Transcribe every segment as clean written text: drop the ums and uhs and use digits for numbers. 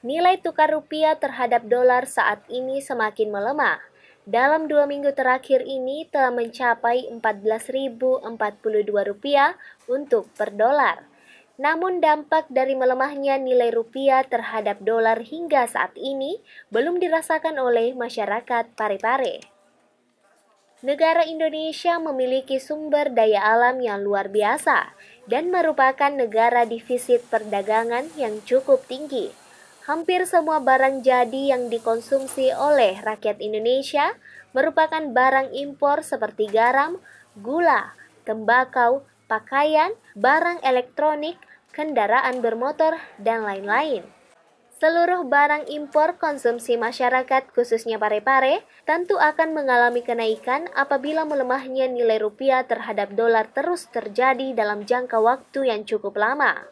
Nilai tukar rupiah terhadap dolar saat ini semakin melemah. Dalam 2 minggu terakhir ini telah mencapai Rp14.042 untuk per dolar. Namun dampak dari melemahnya nilai rupiah terhadap dolar hingga saat ini belum dirasakan oleh masyarakat Parepare. Negara Indonesia memiliki sumber daya alam yang luar biasa dan merupakan negara defisit perdagangan yang cukup tinggi. Hampir semua barang jadi yang dikonsumsi oleh rakyat Indonesia merupakan barang impor seperti garam, gula, tembakau, pakaian, barang elektronik, kendaraan bermotor, dan lain-lain. Seluruh barang impor konsumsi masyarakat khususnya Parepare tentu akan mengalami kenaikan apabila melemahnya nilai rupiah terhadap dolar terus terjadi dalam jangka waktu yang cukup lama.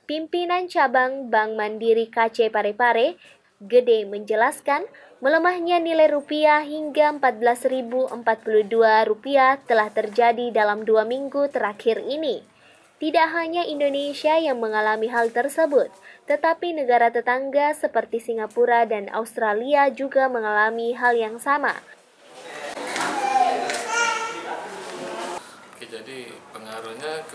Pimpinan cabang Bank Mandiri KC Parepare, Gede menjelaskan, melemahnya nilai rupiah hingga Rp14.042 telah terjadi dalam 2 minggu terakhir ini. Tidak hanya Indonesia yang mengalami hal tersebut, tetapi negara tetangga seperti Singapura dan Australia juga mengalami hal yang sama. Oke, jadi pengaruhnya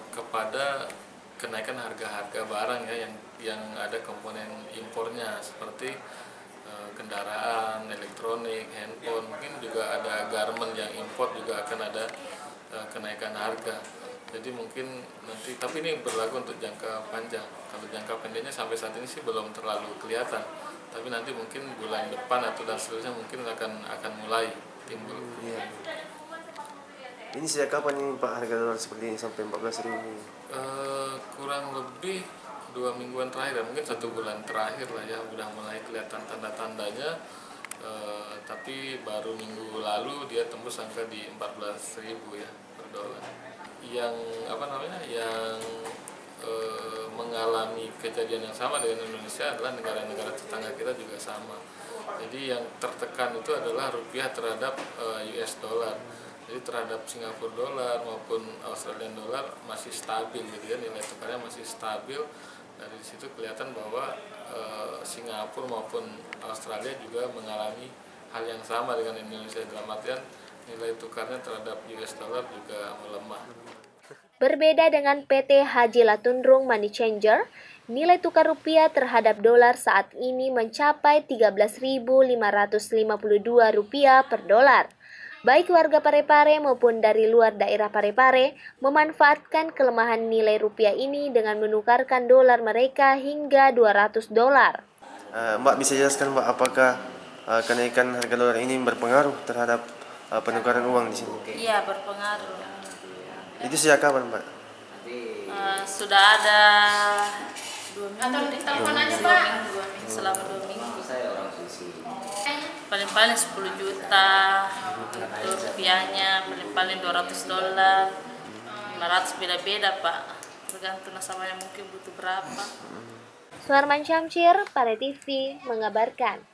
kepada kenaikan harga-harga barang ya yang ada komponen impornya seperti kendaraan, elektronik, handphone, mungkin juga ada garment yang import juga akan ada kenaikan harga. Jadi mungkin nanti, tapi ini berlaku untuk jangka panjang. Kalau jangka pendeknya sampai saat ini sih belum terlalu kelihatan. Tapi nanti mungkin bulan depan atau dan seterusnya mungkin akan mulai timbul. Iya. Ini sejak kapan ini Pak harga dolar seperti ini sampai 14.000? Kurang lebih 2 mingguan terakhir, mungkin 1 bulan terakhir lah ya, udah mulai kelihatan tanda-tandanya. Tapi baru minggu lalu dia tembus angka di 14.000 ya per dolar. Yang mengalami kejadian yang sama dengan Indonesia adalah negara-negara tetangga kita juga sama. Jadi yang tertekan itu adalah rupiah terhadap US dollar. Jadi terhadap Singapura dolar maupun Australian dolar masih stabil gitu ya, nilai tukarnya masih stabil. Dari situ kelihatan bahwa Singapura maupun Australia juga mengalami hal yang sama dengan Indonesia, dalam artian nilai tukarnya terhadap US dollar juga melemah. Berbeda dengan PT Haji Latundrung Money Changer, nilai tukar rupiah terhadap dolar saat ini mencapai Rp13.552 per dolar. Baik warga Parepare maupun dari luar daerah Parepare memanfaatkan kelemahan nilai rupiah ini dengan menukarkan dolar mereka hingga $200. Mbak bisa jelaskan Mbak, apakah kenaikan harga dolar ini berpengaruh terhadap penukaran uang di sini? Iya, berpengaruh. Itu sejak kapan Mbak? Sudah ada 2 minggu. Atau di telepon aja Pak. Selama 2 minggu. Paling-paling 10 juta itu rupiahnya, paling-paling $200, 500, beda-beda Pak. Tergantung nasabahnya mungkin butuh berapa. Suarman Syamsir, Pare TV mengabarkan.